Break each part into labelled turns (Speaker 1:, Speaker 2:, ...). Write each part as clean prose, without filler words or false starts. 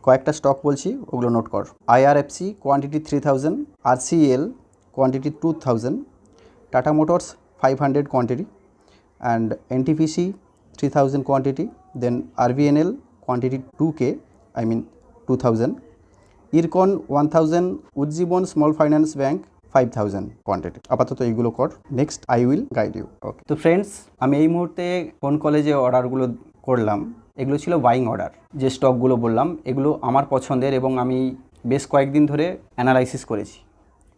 Speaker 1: কয়েকটা স্টক বলছি, ওগুলো নোট কর। IRFC quantity 3000, RCL quantity 2000, tata motors 500 quantity, and NTPC 3000 quantity, then RVNL quantity 2K, I mean 2000, IRCON 1000, Ujjivan small finance bank 5000 quantity. আপাতত এইগুলো কর, next I will guide you. Okay, তো friends, আমি এই মুহূর্তে কোন কলেজে অর্ডারগুলো করলাম, এগুলো ছিল বাইং অর্ডার। যে স্টকগুলো বললাম এগুলো আমার পছন্দের এবং আমি বেশ কয়েকদিন ধরে অ্যানালাইসিস করেছি,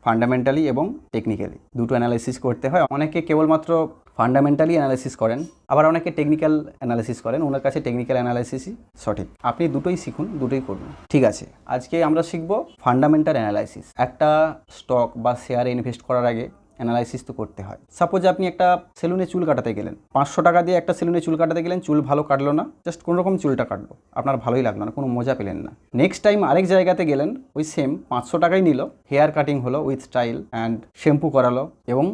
Speaker 1: ফান্ডামেন্টালি এবং টেকনিক্যালি দুটো অ্যানালাইসিস করতে হয়। অনেকে কেবলমাত্র ফান্ডামেন্টালি অ্যানালাইসিস করেন, আবার অনেকে টেকনিক্যাল অ্যানালাইসিস করেন। ওনার কাছে টেকনিক্যাল অ্যানালাইসিসই সঠিক। আপনি দুটোই শিখুন, দুটোই করুন, ঠিক আছে। আজকে আমরা শিখব ফান্ডামেন্টাল অ্যানালাইসিস। একটা স্টক বা শেয়ারে ইনভেস্ট করার আগে অ্যানালাইসিস তো করতে হয়। সাপোজ আপনি একটা সেলুনে চুল কাটাতে গেলেন, 500 টাকা দিয়ে একটা সেলুনে চুল কাটাতে গেলেন, চুল ভালো কাটলো না, জাস্ট কোনোরকম চুলটা কাটলো, আপনার ভালোই লাগলো না, কোনো মজা পেলেন না। নেক্সট টাইম আরেক জায়গাতে গেলেন, ওই সেম 500 টাকাই নিল, হেয়ার কাটিং হলো উইথ স্টাইল অ্যান্ড শ্যাম্পু করালো এবং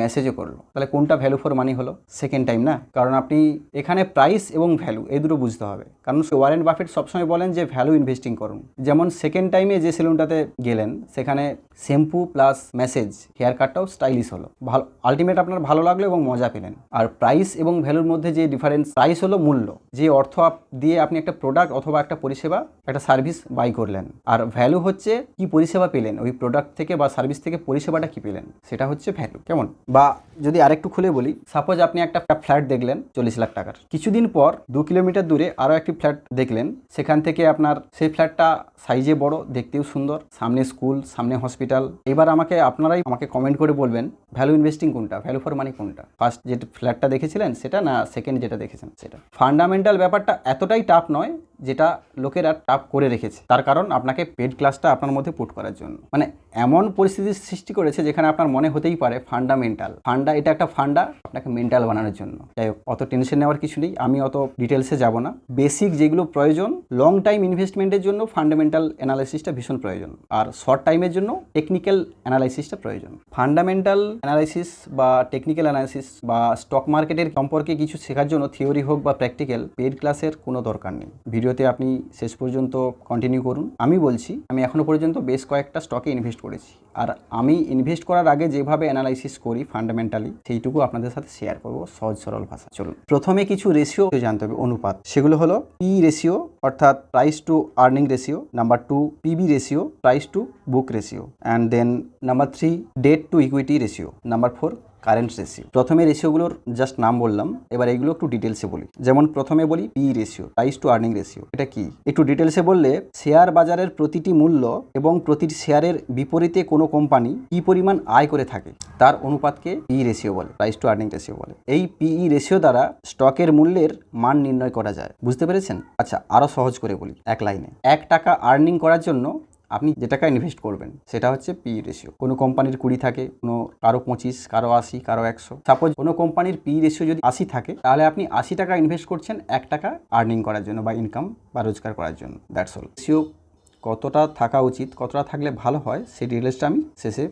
Speaker 1: মেসেজও করলো। তাহলে কোনটা ভ্যালু ফর মানি হলো? সেকেন্ড টাইম না? কারণ আপনি এখানে প্রাইস এবং ভ্যালু এই দুটো বুঝতে হবে। কারণ ওয়ারেন বাফেট সবসময় বলেন যে ভ্যালু ইনভেস্টিং করুন। যেমন সেকেন্ড টাইমে যে সেলুনটাতে গেলেন সেখানে শ্যাম্পু প্লাস মেসেজ, হেয়ার কাটটাও স্টাইলিশ হলো, ভালো, আলটিমেট আপনার ভালো লাগলো এবং মজা পেলেন। আর প্রাইস এবং ভ্যালুর মধ্যে যে ডিফারেন্স, প্রাইস হলো মূল্য, যে অর্থ দিয়ে আপনি একটা প্রোডাক্ট অথবা একটা পরিষেবা, একটা সার্ভিস বাই করলেন। আর ভ্যালু হচ্ছে কি পরিষেবা পেলেন ওই প্রোডাক্ট থেকে বা সার্ভিস থেকে, পরিষেবাটা কি পেলেন, সেটা হচ্ছে ভ্যালু। কেমন? বা যদি আরেকটু খুলে বলি, সাপোজ আপনি একটা ফ্ল্যাট দেখলেন 40 লাখ টাকার, কিছুদিন পর 2 কিলোমিটার দূরে আরও একটি ফ্ল্যাট দেখলেন, সেখান থেকে আপনার সেই ফ্ল্যাটটা সাইজে বড়, দেখতেও সুন্দর, সামনে স্কুল, সামনে হসপিটাল। এবার আপনারাই আমাকে কমেন্ট করে বলবেন ভ্যালু ইনভেস্টিং কোনটা, ভ্যালু ফর মানি কোনটা, ফার্স্ট যে ফ্ল্যাটটা দেখেছিলেন সেটা না সেকেন্ড যেটা দেখেছেন সেটা। ফান্ডামেন্টাল ব্যাপারটা এতটাই টাফ নয় যেটা লোকেরা টাফ করে রেখেছে। তার কারণ আপনাকে পেড ক্লাসটা আপনার মধ্যে পুট করার জন্য, মানে এমন পরিস্থিতির সৃষ্টি করেছে যেখানে আপনার মনে হতেই পারে ফান্ডামেন্টাল, এটা একটা ফান্ডা আপনাকে মেন্টাল বানানোর জন্য। যাই হোক, অত টেনশন নেওয়ার কিছু নেই, আমি অত ডিটেলসে যাব না। বেসিক যেগুলো প্রয়োজন লং টাইম ইনভেস্টমেন্টের জন্য ফান্ডামেন্টাল অ্যানালাইসিসটা ভীষণ প্রয়োজন, আর শর্ট টাইমের জন্য টেকনিক্যাল অ্যানালাইসিসটা প্রয়োজন। ফান্ডামেন্টাল অ্যানালাইসিস বা টেকনিক্যাল অ্যানালাইসিস বা স্টক মার্কেটের সম্পর্কে কিছু শেখার জন্য থিওরি হোক বা প্র্যাকটিক্যাল, পেড ক্লাসের কোনো দরকার নেই। ভিডিওতে আপনি শেষ পর্যন্ত কন্টিনিউ করুন। আমি বলছি, আমি এখনও পর্যন্ত বেশ কয়েকটা স্টকে ইনভেস্ট করেছি, আর আমি ইনভেস্ট করার আগে যেভাবে অ্যানালাইসিস করি ফান্ডামেন্টালি, সেইটুকু আপনাদের সাথে শেয়ার করবো সহজ সরল ভাষা। চলুন, প্রথমে কিছু রেশিও জানতে হবে, অনুপাত। সেগুলো হলো পি রেশিও অর্থাৎ price to earning ratio, number 2 PB ratio, price to book ratio, and then number 3 debt to equity ratio, number 4 current ratio. প্রথমে রেশিওগুলোর জাস্ট নাম বললাম, এবার এগুলো একটু ডিটেলসে বলি। যেমন প্রথমে বলি P ratio, price to earning ratio. এটা কি একটু ডিটেলসে বললে, শেয়ার বাজারের প্রতিটি মূল্য এবং প্রতিটি শেয়ারের বিপরীতে কোনো কোম্পানি কি পরিমাণ আয় করে থাকে তার অনুপাতকে পি রেশিও বলে, প্রাইস টু আর্নিং রেশিও বলে। এই পিই রেশিও দ্বারা স্টকের মূল্যের মান নির্ণয় করা যায়। বুঝতে পেরেছেন? আচ্ছা, আরো সহজ করে বলি এক লাইনে। 1 টাকা আর্নিং করার জন্য আপনি যে টাকা ইনভেস্ট করবেন সেটা হচ্ছে পি রেশিও। কোনো কোম্পানির 20 থাকে, কোনো কারো 25, কারো 80, কারো 100। সাপোজ কোনো কোম্পানির পি রেশিও যদি 80 থাকে, তাহলে আপনি 80 টাকা ইনভেস্ট করছেন 1 টাকা আর্নিং করার জন্য বা ইনকাম বা রোজগার করার জন্য। That's all. রেশিও কতটা থাকা উচিত, কতটা থাকলে ভালো হয়, সেই ডিটেলসটা আমি শেষে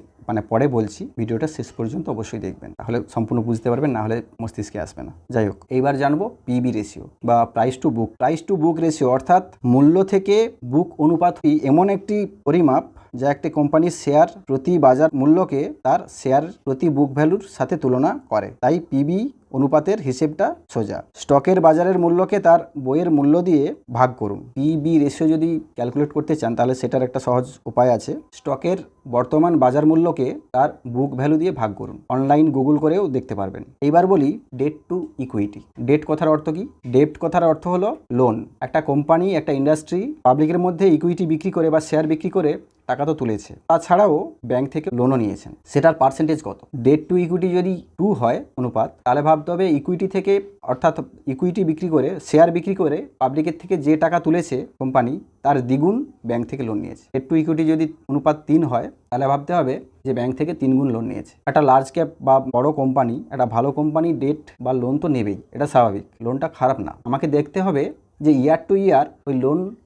Speaker 1: পরে বলছি। ভিডিওটা শেষ পর্যন্ত অবশ্যই দেখবেন, তাহলে সম্পূর্ণ বুঝতে পারবেন, না হলে মস্তিষ্কে আসবে না। যাই হোক, এইবার জানবো পিবি রেশিও বা price to book. Price to book ratio অর্থাৎ মূল্য থেকে বুক অনুপাত এমন একটি পরিমাপ যা একটি কোম্পানির শেয়ার প্রতি বাজার মূল্যকে তার শেয়ার প্রতি বুক ভ্যালুর সাথে তুলনা করে। তাই পিবি অনুপাতের হিসেবটা সোজা। স্টকের বাজারের মূল্যকে তার বইয়ের মূল্য দিয়ে ভাগ করুন। পিবি রেশিও যদি ক্যালকুলেট করতে চান তাহলে সেটার একটা সহজ উপায় আছে। স্টকের বর্তমান বাজার মূল্যকে তার বুক ভ্যালু দিয়ে ভাগ করুন। অনলাইন গুগল করেও দেখতে পারবেন। এইবার বলি ডেট টু ইকুইটি। ডেট কথার অর্থ কি? ডেট কথার অর্থ হলো লোন। একটা কোম্পানি, একটা ইন্ডাস্ট্রি পাবলিকের মধ্যে ইকুইটি বিক্রি করে বা শেয়ার বিক্রি করে টাকা তো তুলেছে, তাছাড়াও ব্যাংক থেকে লোনও নিয়েছেন। সেটার পার্সেন্টেজ কত? ডেট টু ইকুইটি যদি 2 হয় অনুপাত, তাহলে ভাবতে হবে ইকুইটি থেকে, অর্থাৎ ইকুইটি বিক্রি করে, শেয়ার বিক্রি করে পাবলিকের থেকে যে টাকা তুলেছে কোম্পানি, তার দ্বিগুণ ব্যাংক থেকে লোন নিয়েছে। ডেট টু ইকুইটি যদি অনুপাত 3 হয়, তাহলে ভাবতে হবে যে ব্যাংক থেকে 3 গুণ লোন নিয়েছে। একটা লার্জ ক্যাপ বা বড় কোম্পানি, একটা ভালো কোম্পানি ডেট বা লোন তো নেবেই, এটা স্বাভাবিক, লোনটা খারাপ না। আমাকে দেখতে হবে যে ইয়ার টু ইয়ার ওই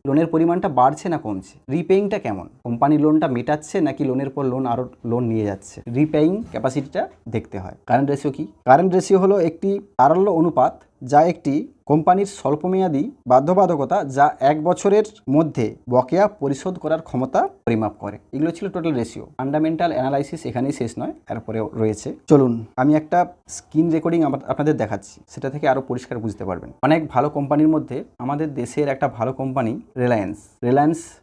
Speaker 1: লোনের পরিমাণটা বাড়ছে না কমছে, রিপেইংটা কেমন, কোম্পানি লোনটা মেটাচ্ছে নাকি লোনের পর লোন আরও লোন নিয়ে যাচ্ছে, রিপেইং ক্যাপাসিটিটা দেখতে হয়। কারেন্ট রেশিও কি? কারেন্ট রেশিও হলো একটি তারল্য অনুপাত যা একটি কোম্পানির স্বল্পমেয়াদী বাধ্যবাধকতা যা 1 বছরের মধ্যে বকেয়া পরিশোধ করার ক্ষমতা পরিমাপ করে। এগুলো ছিল টোটাল রেশিও। ফান্ডামেন্টাল অ্যানালাইসিস এখানেই শেষ নয়, এরপরেও রয়েছে। চলুন আমি একটা স্ক্রিন রেকর্ডিং আপনাদের দেখাচ্ছি, সেটা থেকে আরও পরিষ্কার বুঝতে পারবেন। অনেক ভালো কোম্পানির মধ্যে আমাদের দেশের একটা ভালো কোম্পানি রিলায়েন্স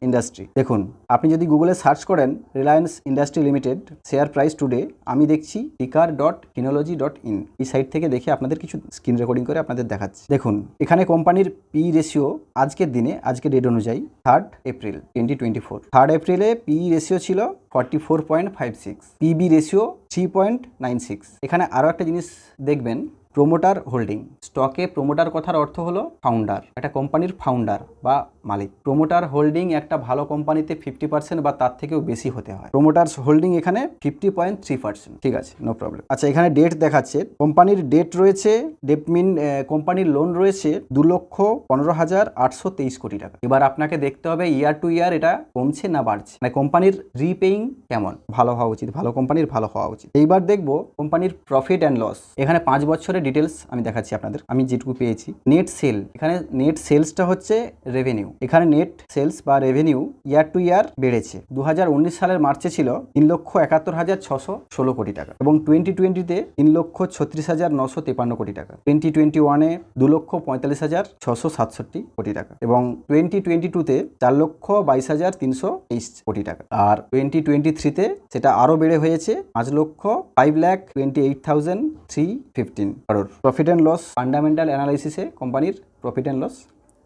Speaker 1: ইন্ডাস্ট্রি। দেখুন, আপনি যদি গুগলে সার্চ করেন Reliance industry limited share price today, আমি দেখছি ticker.kinology.in, এই সাইট থেকে দেখে আপনাদের কিছু স্ক্রিন রেকর্ডিং করে আপনাদের দেখাচ্ছি। দেখুন, এখানে কোম্পানির পি রেশিও আজকের দিনে, আজকের ডেট অনুযায়ী 3 এপ্রিল 2024, 3 এপ্রিলে পি রেশিও ছিল 44.56, পিবি রেশিও 3.96। এখানে আরও একটা জিনিস দেখবেন, প্রোমোটার হোল্ডিং। স্টকে প্রোমোটার কথার অর্থ হলো ফাউন্ডার, একটা কোম্পানির ফাউন্ডার বা মালিক। প্রোমোটার হোল্ডিং একটা ভালো কোম্পানিতে 50% বা তার থেকেও বেশি হতে হয়। প্রোমোটার্স হোল্ডিং এখানে 50.3%। ঠিক আছে, নো প্রবলেম। আচ্ছা, এখানে ডেট দেখাচ্ছে, কোম্পানির ডেট রয়েছে, ডেট মিন কোম্পানির লোন রয়েছে 2,15,823 কোটি টাকা। এবার আপনাকে দেখতে হবে ইয়ার টু ইয়ার এটা কমছে না বাড়ছে, মানে কোম্পানির রিপেইং কেমন, ভালো হওয়া উচিত, ভালো কোম্পানির ভালো হওয়া উচিত। এইবার দেখবো কোম্পানির প্রফিট অ্যান্ড লস। এখানে 5 বছরের ডিটেলস আমি দেখাচ্ছি আপনাদের, আমি যেটুকু পেয়েছি। নেট সেল, এখানে নেট সেলসটা হচ্ছে রেভিনিউ। এখানে নেট সেলস বা রেভিনিউ ইয়ার টু ইয়ার বেড়েছে। 2019 সালের মার্চে ছিল 3,71,616 কোটি টাকা এবং 2020-তে 3,36,953 কোটি টাকা। 2021-এ 2,45,667 কোটি টাকা এবং 2022-তে 4,22,323 কোটি টাকা। আর 2023-তে সেটা আরও বেড়ে হয়েছে 5,28,315 কারোর। প্রফিট অ্যান্ড লস, ফান্ডামেন্টাল অ্যানালাইসিসে কোম্পানির প্রফিট অ্যান্ড লস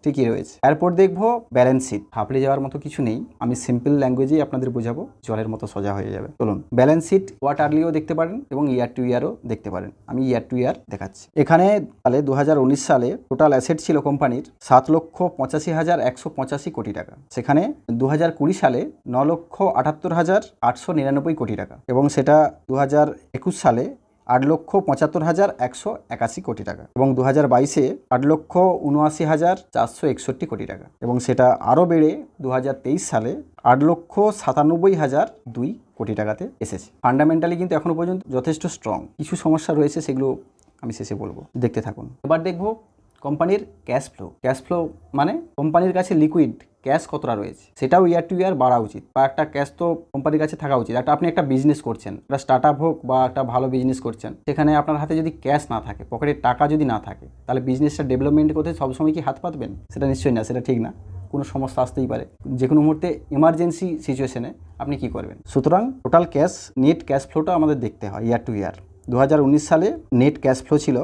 Speaker 1: ঠিকই রয়েছে। এরপর দেখবো ব্যালেন্স শিট। হাঁপড়ে যাওয়ার মতো কিছু নেই, আমি সিম্পল ল্যাঙ্গুয়েজেই আপনাদের বোঝাবো, জলের মতো সোজা হয়ে যাবে। চলুন, ব্যালেন্স শিট কোয়ার্টারলিও দেখতে পারেন এবং ইয়ার টু ইয়ারও দেখতে পারেন। আমি ইয়ার টু ইয়ার দেখাচ্ছি। এখানে তাহলে 2019 সালে টোটাল অ্যাসেট ছিল কোম্পানির 7,85,185 কোটি টাকা। সেখানে 2020 সালে 9,78,899 কোটি টাকা এবং সেটা 2021 সালে 8,75,181 কোটি টাকা এবং 2022-এ 8,79,461 কোটি টাকা এবং সেটা আরও বেড়ে 2023 সালে 8,97,002 কোটি টাকাতে এসেছে। ফান্ডামেন্টালি কিন্তু এখনও পর্যন্ত যথেষ্ট স্ট্রং। কিছু সমস্যা রয়েছে, সেগুলো আমি শেষে বলবো, দেখতে থাকুন। এবার দেখবো কোম্পানির ক্যাশ ফ্লো। ক্যাশ ফ্লো মানে কোম্পানির কাছে লিকুইড ক্যাশ কতটা রয়েছে, সেটাও ইয়ার টু ইয়ার বাড়া উচিত, বা একটা ক্যাশ তো কোম্পানির কাছে থাকা উচিত। আপনি একটা বিজনেস করছেন, একটা স্টার্ট আপ হোক বা একটা ভালো বিজনেস করছেন, সেখানে আপনার হাতে যদি ক্যাশ না থাকে, পকেটে টাকা যদি না থাকে, তাহলে বিজনেসটা ডেভেলপমেন্ট করতে সবসময় কি হাত পাতবেন? সেটা নিশ্চয়ই না, সেটা ঠিক না। কোনো সমস্যা আসতেই পারে, যে কোনো মুহূর্তে এমার্জেন্সি সিচুয়েশনে আপনি কি করবেন। সুতরাং টোটাল ক্যাশ, নেট ক্যাশ ফ্লোটা আমাদের দেখতে হয় ইয়ার টু ইয়ার। 2019 সালে নেট ক্যাশ ফ্লো ছিল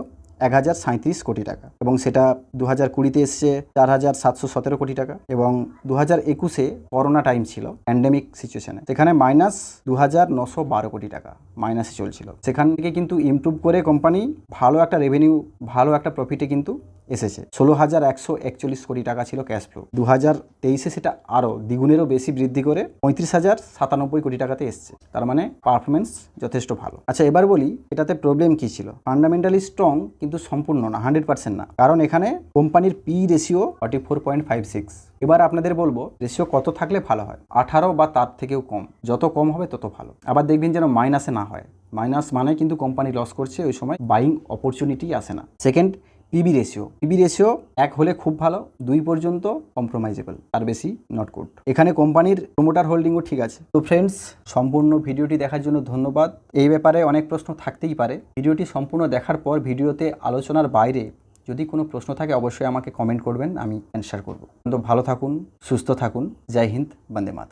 Speaker 1: 1,037 কোটি টাকা এবং সেটা 2020-তে এসছে 4,717 কোটি টাকা এবং 2021-এ করোনা টাইম ছিল, প্যান্ডেমিক সিচুয়েশনে, সেখানে -2,912 কোটি টাকা মাইনাসে চলছিল। সেখান থেকে কিন্তু ইমপ্রুভ করে কোম্পানি ভালো একটা রেভিনিউ, ভালো একটা প্রফিটে কিন্তু এসেছে। 16,141 কোটি টাকা ছিল ক্যাশ ফ্লো। 2023-এ সেটা আরও দ্বিগুণেরও বেশি বৃদ্ধি করে 35,097 কোটি টাকাতে এসছে। তার মানে পারফরমেন্স যথেষ্ট ভালো। আচ্ছা, এবার বলি এটাতে প্রবলেম কী ছিল। ফান্ডামেন্টালি স্ট্রং কিন্তু সম্পূর্ণ না, 100% না, কারণ এখানে কোম্পানির পি রেশিও 44.56। এবার আপনাদের বলবো রেশিও কত থাকলে ভালো হয়। 18 বা তার থেকেও কম, যত কম হবে তত ভালো। আবার দেখবেন যেন মাইনাসে না হয়, মাইনাস মানে কিন্তু কোম্পানি লস করছে, ওই সময় বাইং অপরচুনিটি আসে না। Second, PB ratio. PB ratio 1 হলে খুব ভালো, 2 পর্যন্ত কম্প্রোমাইজেবল, তার বেশি নট গুড। এখানে কোম্পানির প্রোমোটার হোল্ডিংও ঠিক আছে। তো ফ্রেন্ডস, সম্পূর্ণ ভিডিওটি দেখার জন্য ধন্যবাদ। এই ব্যাপারে অনেক প্রশ্ন থাকতেই পারে। ভিডিওটি সম্পূর্ণ দেখার পর ভিডিওতে আলোচনার বাইরে যদি কোনো প্রশ্ন থাকে অবশ্যই আমাকে কমেন্ট করবেন, আমি অ্যান্সার করব। তো ভালো থাকুন, সুস্থ থাকুন। জয় হিন্দ, বন্দে মাতরম।